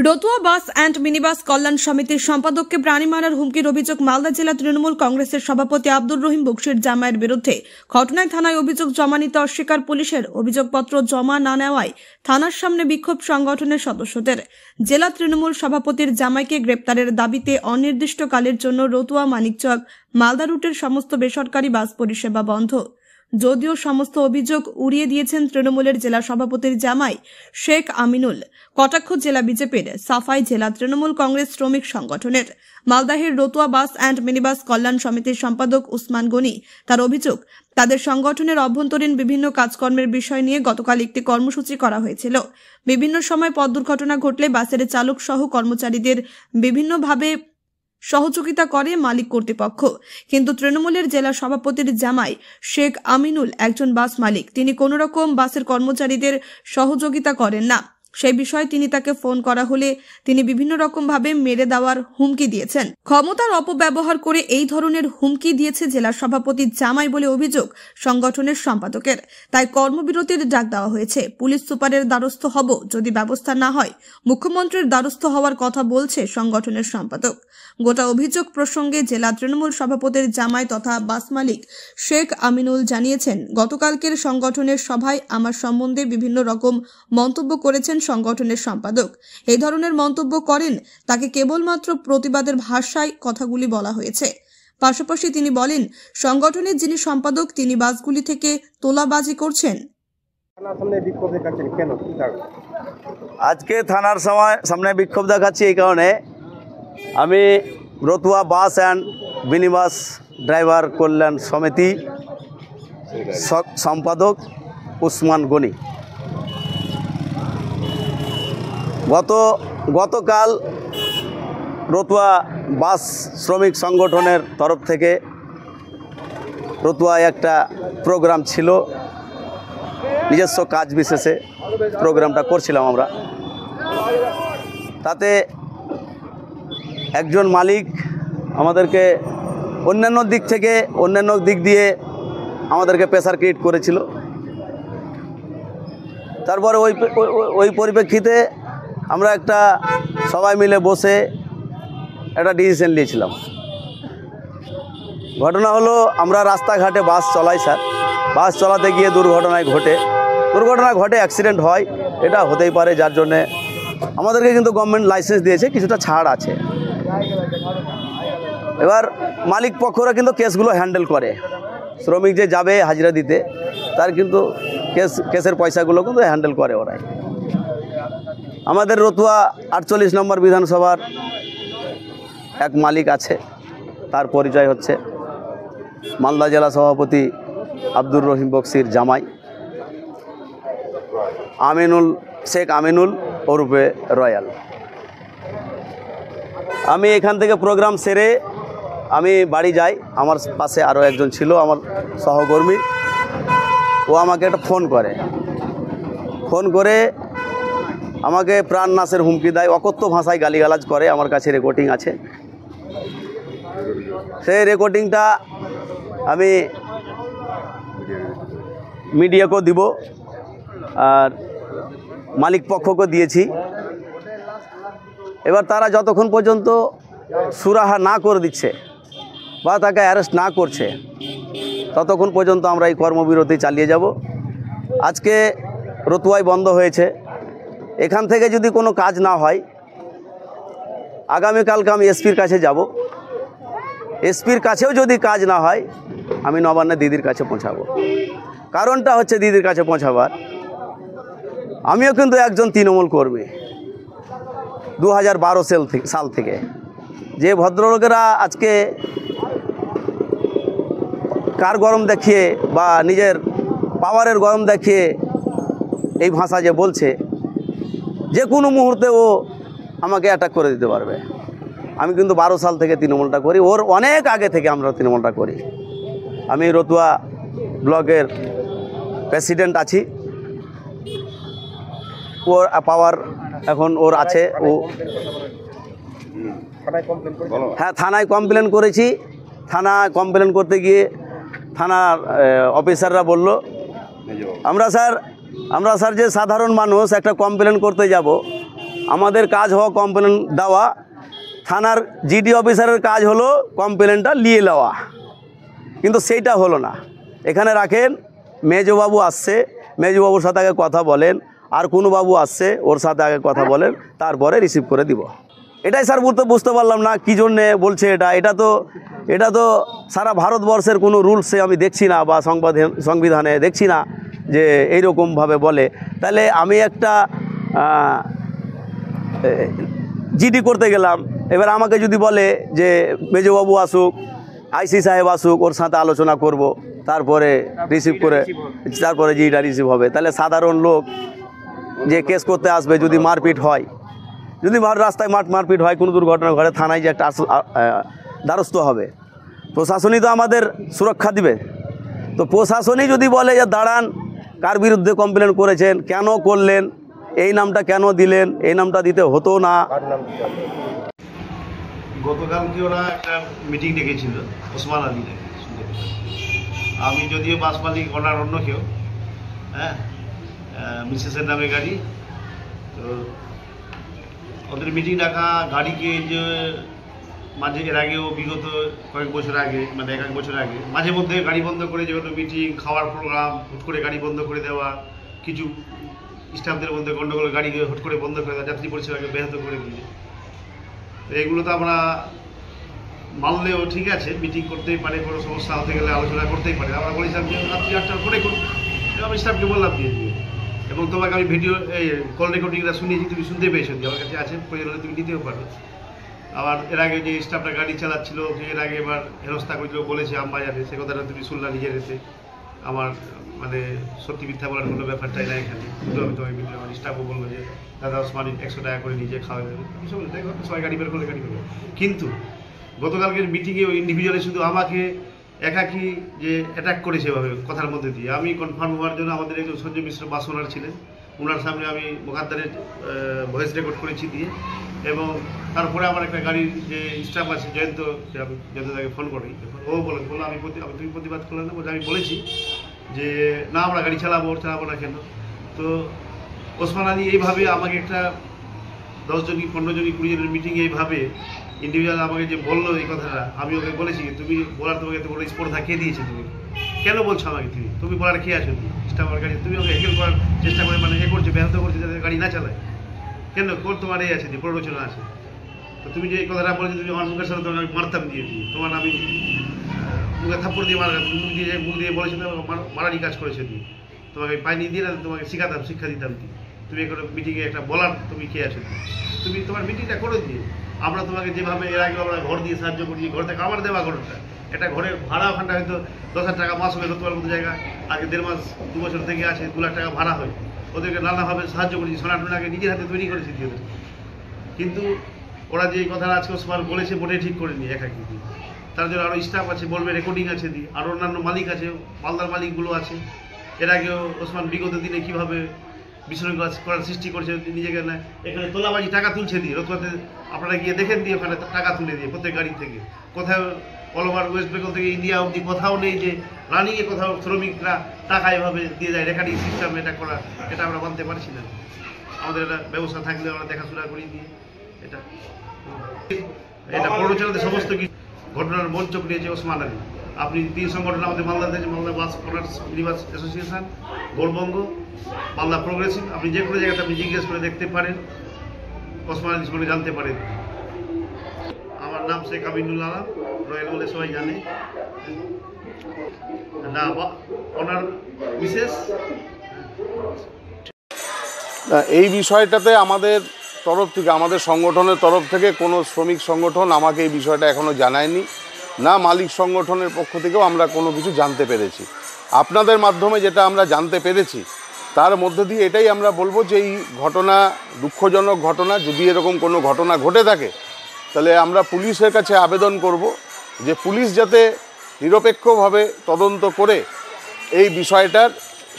Ratua bus and minibus কল্যাণ সমিতির সম্পাদককে প্রাণী মারার হুমকির অভিযোগ মালদা জেলা তৃণমূল কংগ্রেসের সভাপতি আব্দুর রহিম বকশির জামাইয়ের বিরুদ্ধে। ঘটনায় থানায় অভিযোগ জমা নিতে অস্বীকার পুলিশের। অভিযোগপত্র জমা না নেওয়ায় থানার সামনে বিক্ষোভ সংগঠনের সদস্যদের। জেলা তৃণমূল সভাপতির জামাইকে গ্রেপ্তারের দাবিতে অনির্দিষ্টকালের জন্য রতুয়া মানিকচক মালদা রুটের সমস্ত বেসরকারি বাস পরিষেবা বন্ধ। যদিও সমস্ত অভিযোগ উড়িয়ে দিয়েছেন তৃণমূলের জেলা সভাপতির জামাই শেখ আমিনুল। কটাক্ষ জেলা বিজেপির, সাফাই জেলা তৃণমূল কংগ্রেস শ্রমিক সংগঠনের। মালদাহের রতুয়া বাস অ্যান্ড মিনিবাস কল্যাণ সমিতির সম্পাদক উসমান গনি। তার অভিযোগ, তাদের সংগঠনের অভ্যন্তরীণ বিভিন্ন কাজকর্মের বিষয় নিয়ে গতকাল একটি কর্মসূচি করা হয়েছিল। বিভিন্ন সময় পথ দুর্ঘটনা ঘটলে বাসের চালক সহ কর্মচারীদের বিভিন্নভাবে সহযোগিতা করে মালিক কর্তৃপক্ষ। কিন্তু তৃণমূলের জেলা সভাপতির জামাই শেখ আমিনুল একজন বাস মালিক, তিনি কোনো রকম বাসের কর্মচারীদের সহযোগিতা করেন না। সেই বিষয়ে তাকে ফোন করা হলে তিনি বিভিন্ন রকম ভাবে মেরে দেওয়ার হুমকি দিয়েছেন। ক্ষমতার অপব্যবহার করে এই ধরনের হুমকি দিয়েছে জেলা সভাপতি জামাই বলে অভিযোগ সংগঠনের সম্পাদকের। তাই কর্মবিরতির ডাক দেওয়া হয়েছে। পুলিশ সুপারের দ্বারস্থ হব যদি ব্যবস্থা না হয়, মুখ্যমন্ত্রীর দ্বারস্থ হওয়ার কথা বলছে সংগঠনের সম্পাদক। গোটা অভিযোগ প্রসঙ্গে জেলা তৃণমূল সভাপতির জামাই তথা বাস মালিক শেখ আমিনুল জানিয়েছেন, গতকালকের সংগঠনের সভায় আমার সম্বন্ধে বিভিন্ন রকম মন্তব্য করেছেন সংগঠনের সম্পাদক। এই ধরনের মন্তব্য করেন তাকে কেবলমাত্র প্রতিবাদের ভাষায় কথাগুলি বলা হয়েছে। পাশাপাশি তিনি বলেন, সংগঠনের যিনি সম্পাদক তিনি বাসগুলি থেকে তোলাবাজি করছেন। আজকে থানার সামনে বিক্ষোভ দেখাচ্ছি এই কারণে, আমি Ratua bus and minibus driver কল্যাণ সমিতি সম্পাদক উসমান গনি। গতকাল রতুয়া বাস শ্রমিক সংগঠনের তরফ থেকে রতুয়ায় একটা প্রোগ্রাম ছিল, নিজস্ব কাজ বিশেষে প্রোগ্রামটা করছিলাম আমরা। তাতে একজন মালিক আমাদেরকে অন্যান্য দিক দিয়ে আমাদেরকে প্রেসার ক্রিয়েট করেছিল। তারপরে ওই পরিপ্রেক্ষিতে আমরা একটা সবাই মিলে বসে একটা ডিসিশন নিয়েছিলাম। ঘটনা হলো, আমরা রাস্তাঘাটে বাস চলাই স্যার, বাস চালাতে গিয়ে দুর্ঘটনা ঘটে, অ্যাক্সিডেন্ট হয়, এটা হতেই পারে। যার জন্যে আমাদেরকে কিন্তু গভর্নমেন্ট লাইসেন্স দিয়েছে, কিছুটা ছাড় আছে। এবার মালিক পক্ষরা কিন্তু কেসগুলো হ্যান্ডেল করে, শ্রমিক যে যাবে হাজিরা দিতে তার কিন্তু কেসের পয়সাগুলো কিন্তু হ্যান্ডেল করে ওরাই। আমাদের রতুয়া 48 নম্বর বিধানসভার এক মালিক আছে, তার পরিচয় হচ্ছে মালদা জেলা সভাপতি আব্দুর রহিম বকশির জামাই শেখ আমিনুল ওরফে রয়্যাল। আমি এখান থেকে প্রোগ্রাম সেরে আমি বাড়ি যাই। আমার পাশে আরও একজন ছিল আমার সহকর্মী, ও আমাকে একটা ফোন করে আমাকে প্রাণ নাশের হুমকি দেয়, অকথ্য ভাষায় গালিগালাজ করে। আমার কাছে রেকর্ডিং আছে, সেই রেকর্ডিংটা আমি মিডিয়াকেও দিব আর মালিক পক্ষকে দিয়েছি। এবার তারা যতক্ষণ পর্যন্ত সুরাহা না করে দিচ্ছে বা তাকে অ্যারেস্ট না করছে, ততক্ষণ পর্যন্ত আমরা এই কর্মবিরতি চালিয়ে যাব। আজকে রতুয়ায় বন্ধ হয়েছে, এখান থেকে যদি কোনো কাজ না হয়, আগামীকালকে আমি এসপির কাছে যাব। এসপির কাছেও যদি কাজ না হয়, আমি নবান্নে দিদির কাছে পৌঁছাবো। কারণটা হচ্ছে, দিদির কাছে পৌঁছাবার, আমিও কিন্তু একজন তৃণমূল কর্মী 2012 সাল থেকে। যে ভদ্রলোকেরা আজকে কার গরম দেখিয়ে বা নিজের পাওয়ারের গরম দেখিয়ে এই ভাষা যে বলছে, যে কোনো মুহূর্তে ও আমাকে অ্যাটাক করে দিতে পারবে। আমি কিন্তু 12 সাল থেকে তৃণমূলটা করি, ওর অনেক আগে থেকে আমরা তৃণমূলটা করি। আমি রতুয়া ব্লকের প্রেসিডেন্ট আছি, ওর পাওয়ার এখন ওর আছে। ও হ্যাঁ, থানায় কমপ্লেন করেছি। থানায় কমপ্লেন করতে গিয়ে থানার অফিসাররা বলল, আমরা স্যার যে সাধারণ মানুষ একটা কমপ্লেন করতে যাব, আমাদের কাজ হওয়া কমপ্লেন দেওয়া, থানার জিডি অফিসারের কাজ হলো কমপ্লেনটা নিয়ে নেওয়া, কিন্তু সেইটা হলো না। এখানে রাখেন, মেজবাবু আসছে, মেজবাবুর সাথে আগে কথা বলেন, আর কোনো বাবু আসছে ওর সাথে আগে কথা বলেন, তারপরে রিসিভ করে দিব। এটাই স্যার বুঝতে পারলাম না কী জন্যে বলছে এটা তো সারা ভারতবর্ষের কোনো রুলসে আমি দেখছি না, বা সংবিধানে দেখছি না যে এইরকমভাবে বলে। তাহলে আমি একটা জিডি করতে গেলাম, এবার আমাকে যদি বলে যে মেজবাবু আসুক, আইসি সাহেব আসুক, ওর সাথে আলোচনা করব, তারপরে রিসিভ করে তারপরে জিডিটা রিসিভ হবে, তাহলে সাধারণ লোক যে কেস করতে আসবে, যদি মারপিট হয়, যদি রাস্তায় মারপিট হয়, কোনো দুর্ঘটনা ঘটে, থানায় যে একটা দ্বারস্থ হবে, প্রশাসনই তো আমাদের সুরক্ষা দিবে। তো প্রশাসনই যদি বলে যে দাঁড়ান, কার বিরুদ্ধে কমপ্লেন করেছেন, কেন করলেন, এই নামটা কেন দিলেন, এই নামটা দিতে হতো না। গতকালকে ওরা একটা মিটিং ডেকেছিল ওসমান আলী, আমি যদিও বাস মালিক, ওনার অন্য কেউ, হ্যাঁ, মিসেসের নামে গাড়ি, তো ওদের মিটিং ডাকা, গাড়িকে যে মাঝে এর আগেও বিগত কয়েক বছর আগে, মানে এক বছর আগে মাঝে মধ্যে গাড়ি বন্ধ করে যে কোনো মিটিং, খাওয়ার প্রোগ্রাম হুট করে গাড়ি বন্ধ করে দেওয়া, কিছু স্টাফদের মধ্যে গণ্ডগোল, গাড়িকে হুট করে বন্ধ করে দেওয়া, যাত্রী পরিষেবাকে ব্যাহত করে দিয়ে, তো এগুলো তো আমরা মানলেও ঠিক আছে, মিটিং করতেই পারে, কোনো সমস্যা হতে গেলে আলোচনা করতেই পারে। আমরা বলেছিলাম যে রাত্রি 8টার পরে করুন, আমি স্টাফকে বললাম দিয়ে দিয়ে, এবং তোমাকে আমি ভিডিও এই কল রেকর্ডিংটা শুনিয়েছি, তুমি শুনতে পেয়েছো, আমার কাছে আছে, প্রয়োজন হলে তুমি নিতেও পারো। আবার এর আগে যে স্টাফটা গাড়ি চালাচ্ছিল, এর আগে এবার হেনস্থা করেছিল বলেছে আমবাজারে, সে কথাটা তুমি শুনলা নিজের এতে। আমার মানে সত্যি মিথ্যা বলার কোনো ব্যাপারটাই না এখানে, শুধু আমি তোমাকে ভিডিও, আমার স্টাফও বলবো যে দাদা ওসমান 100 টাকা করে নিজে খাওয়া যাবে, সবাই গাড়ি বের করলে গাড়ি বের। কিন্তু গতকালকের মিটিংয়ে ওই ইন্ডিভিজুয়ালি শুধু আমাকে একাকি যে অ্যাটাক করেছে এভাবে কথার মধ্যে দিয়ে, আমি কনফার্ম হওয়ার জন্য আমাদের একজন সঞ্জয় মিশ্র বাস ওনার ছিলেন, ওনার সামনে আমি মোকাদ্দারের ভয়েস রেকর্ড করেছি দিয়ে, এবং তারপরে আমার একটা গাড়ির যে স্টাফ আছে জয়ন্ত, আমি জয়ন্তদাকে ফোন করি, ও বললো তুমি প্রতিবাদ করলে না, বলছে আমি বলেছি যে না আমরা গাড়ি চালাবো না কেন। তো ওসমান আলী এইভাবে আমাকে একটা 10 জনই 15 জনই 20 জনের মিটিংয়ে এইভাবে ইন্ডিভিজুয়াল আমাকে যে বললো এই কথাটা, আমি ওকে বলেছি তুমি বলার, তোমাকে এত বড় স্পর্ধা কে দিয়েছে, তুমি কেন বলছো আমাকে, তুমি বলার কে আছো, স্টাফের গাড়ি তুমি ওকে হ্যাকেল করার চেষ্টা করে, মানে করছো, ব্যাহত করছো যাতে গাড়ি না চালায়, কেন তোমার এই আছে যে প্ররোচনা আছে। তো তুমি যে এই কথাটা বলেছো, তুমি আমার মুখের সাথে তোমাকে আমি মারতাম দিয়ে তোমার, আমি মুখে থাপ্পড় দিয়ে মুখ দিয়ে বলেছো, মারারি কাজ করেছো দিয়ে, তোমাকে পাইনি দিয়ে না, তোমাকে শেখাতাম, শিক্ষা দিতাম দিয়ে, তুমি একটা মিটিংয়ে একটা বলার তুমি কে আছো, তুমি তোমার মিটিংটা করে দিয়ে, আমরা তোমাকে যেভাবে এর আগে আমরা ঘর দিয়ে সাহায্য করি, ঘর থেকে আমার দেওয়া ঘরটা, একটা ঘরের ভাড়া ওখানটা হয়তো 10,000 টাকা মাস হলে তোমার মতো জায়গা, আগে 1.5 মাস 2 বছর থেকে আছে 2 লাখ টাকা ভাড়া হয়, ওদেরকে নানাভাবে সাহায্য করেছি, সোনাটুনাকে নিজের হাতে তৈরি করেছি দিয়ে। কিন্তু ওরা যে কথাটা আজকে ওসমান বলেছে মোটেই ঠিক করেনি একাকি দিয়ে, তার জন্য আরও স্টাফ আছে, বলবে রেকর্ডিং আছে দিয়ে, আরও অন্যান্য মালিক আছে, মালদার মালিকগুলো আছে। এর আগেও ওসমান বিগত দিনে কীভাবে বিশৃঙ্খলা করার সৃষ্টি করছে নিজেকে, না এখানে তোলাবাজি টাকা তুলছে দিয়ে, রতুয়াতে আপনারা গিয়ে দেখেন দিয়ে, ওখানে টাকা তুলে দিয়ে প্রত্যেক গাড়ি থেকে, কোথাও অল ওভার ওয়েস্ট বেঙ্গল থেকে ইন্ডিয়া অবধি কোথাও নেই যে রানিংয়ে কোথাও শ্রমিকরা টাকা এভাবে দিয়ে যায়, রেকর্ডিং সিস্টেম এটা করা, এটা আমরা মানতে পারছি না। আমাদের একটা ব্যবস্থা থাকলে আমরা দেখাশোনা করি দিয়ে, এটা প্ররোচনাতে সমস্ত কিছু ঘটনার মঞ্চ নিয়েছে ওসমান আলী। আপনি 3 সংগঠন আমাদের মালদাতে আছে, মালদা বাস owners minibus association, Gour Banga, Malda progressive, আপনি যে কোনো জায়গাতে আপনি জিজ্ঞেস করে দেখতে পারেন, ওসমান আলী সম্পর্কে জানতে পারেন। আমার নাম শেখ আমিনুল আলম, রয়্যাল বলে সবাই জানে, না ওনার বিশেষ। এই বিষয়টাতে আমাদের তরফ থেকে, আমাদের সংগঠনের তরফ থেকে কোনো শ্রমিক সংগঠন আমাকে এই বিষয়টা এখনও জানায়নি, না মালিক সংগঠনের পক্ষ থেকেও আমরা কোনো কিছু জানতে পেরেছি। আপনাদের মাধ্যমে যেটা আমরা জানতে পেরেছি তার মধ্যে দিয়ে এটাই আমরা বলবো যে এই ঘটনা দুঃখজনক ঘটনা, যদি এরকম কোনো ঘটনা ঘটে থাকে তাহলে আমরা পুলিশের কাছে আবেদন করব যে পুলিশ যাতে নিরপেক্ষভাবে তদন্ত করে এই বিষয়টার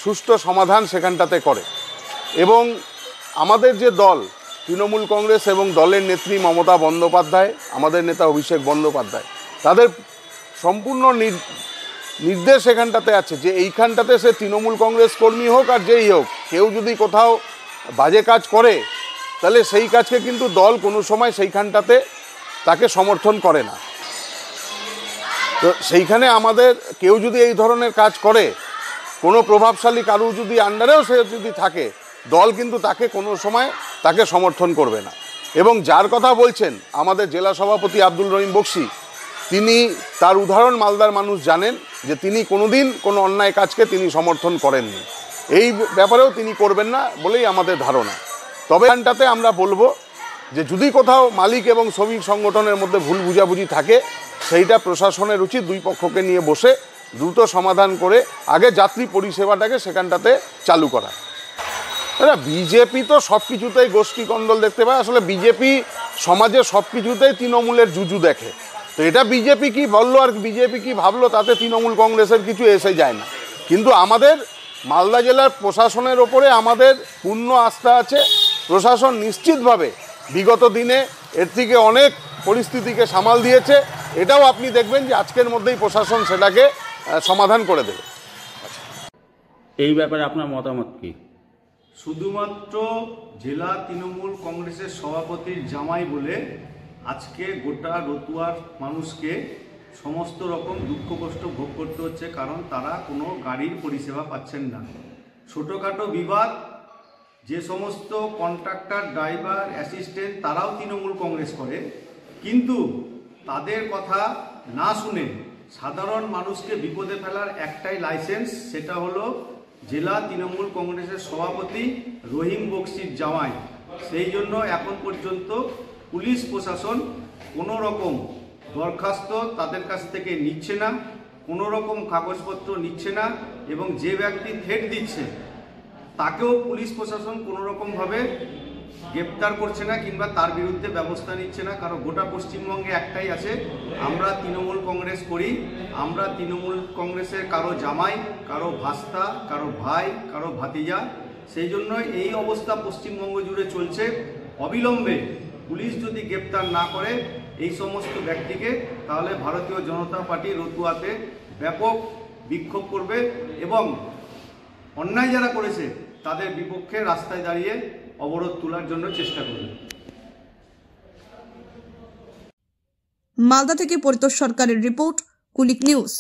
সুষ্ঠু সমাধান সেখানটাতে করে, এবং আমাদের যে দল তৃণমূল কংগ্রেস এবং দলের নেত্রী মমতা বন্দ্যোপাধ্যায়, আমাদের নেতা অভিষেক বন্দ্যোপাধ্যায়, তাদের সম্পূর্ণ নির্দেশ এখানটাতে আছে যে এইখানটাতে সে তৃণমূল কংগ্রেস কর্মী হোক আর যেই হোক, কেউ যদি কোথাও বাজে কাজ করে তাহলে সেই কাজকে কিন্তু দল কোনো সময় সেইখানটাতে তাকে সমর্থন করে না। তো সেইখানে আমাদের কেউ যদি এই ধরনের কাজ করে, কোনো প্রভাবশালী কারু যদি আন্ডারেও সে যদি থাকে, দল কিন্তু তাকে কোনো সময় তাকে সমর্থন করবে না। এবং যার কথা বলছেন আমাদের জেলা সভাপতি আব্দুল রহিম বক্সি, তিনি তার উদাহরণ মালদার মানুষ জানেন যে তিনি কোনোদিন কোনো অন্যায় কাজকে তিনি সমর্থন করেননি, এই ব্যাপারেও তিনি করবেন না বলেই আমাদের ধারণা। তবে এখানটাতে আমরা বলবো যে যদি কোথাও মালিক এবং শ্রমিক সংগঠনের মধ্যে ভুল বুঝাবুঝি থাকে, সেইটা প্রশাসনের উচিত দুই পক্ষকে নিয়ে বসে দ্রুত সমাধান করে আগে যাত্রী পরিষেবাটাকে সেখানটাতে চালু করা। বিজেপি তো সব কিছুতেই গোষ্ঠী কন্দল দেখতে পায়। আসলে বিজেপি সমাজে সব কিছুতেই তৃণমূলের জুজু দেখে। তো এটা বিজেপি কি বললো আর বিজেপি কি ভাবলো তাতে তৃণমূল কংগ্রেসের কিছু এসে যায় না। কিন্তু আমাদের মালদা জেলার প্রশাসনের ওপরে আমাদের পূর্ণ আস্থা আছে। প্রশাসন নিশ্চিতভাবে বিগত দিনে এর থেকে অনেক পরিস্থিতিকে সামাল দিয়েছে। এটাও আপনি দেখবেন যে আজকের মধ্যেই প্রশাসন সেটাকে সমাধান করে দেবে। এই ব্যাপারে আপনার মতামত কি? শুধুমাত্র জেলা তৃণমূল কংগ্রেসের সভাপতির জামাই বলে আজকে গোটা রতুয়ার মানুষকে সমস্ত রকম দুঃখ কষ্ট ভোগ করতে হচ্ছে, কারণ তারা কোনো গাড়ির পরিষেবা পাচ্ছেন না। ছোটোখাটো বিবাদ, যে সমস্ত কন্ট্রাক্টর, ড্রাইভার, অ্যাসিস্ট্যান্ট তারাও তৃণমূল কংগ্রেস করে, কিন্তু তাদের কথা না শুনে সাধারণ মানুষকে বিপদে ফেলার একটাই লাইসেন্স, সেটা হলো জেলা তৃণমূল কংগ্রেসের সভাপতি রহিম বক্সির জামাই। সেই জন্য এখন পর্যন্ত পুলিশ প্রশাসন কোনো রকম দরখাস্ত তাদের কাছ থেকে নিচ্ছে না, কোনো রকম কাগজপত্র নিচ্ছে না, এবং যে ব্যক্তি থ্রেট দিচ্ছে তাকেও পুলিশ প্রশাসন কোনো রকমভাবে গ্রেপ্তার করছে না কিংবা তার বিরুদ্ধে ব্যবস্থা নিচ্ছে না। কারণ গোটা পশ্চিমবঙ্গে একটাই আছে, আমরা তৃণমূল কংগ্রেস করি, আমরা তৃণমূল কংগ্রেসের কারো জামাই, কারো ভাস্তা, কারো ভাই, কারো ভাতিজা। সেই জন্য এই অবস্থা পশ্চিমবঙ্গ জুড়ে চলছে। অবিলম্বে পুলিশ যদি গ্রেপ্তার না করে এই সমস্ত ব্যক্তিকে, তাহলে ভারতীয় জনতা পার্টি রতুয়াতে ব্যাপক বিক্ষোভ করবে এবং অন্যায় যারা করেছে তাদের বিপক্ষে রাস্তায় দাঁড়িয়ে অবরোধ তোলার জন্য চেষ্টা করবে। মালদা থেকে পরিতোষ সরকারের রিপোর্ট, কুলিক নিউজ।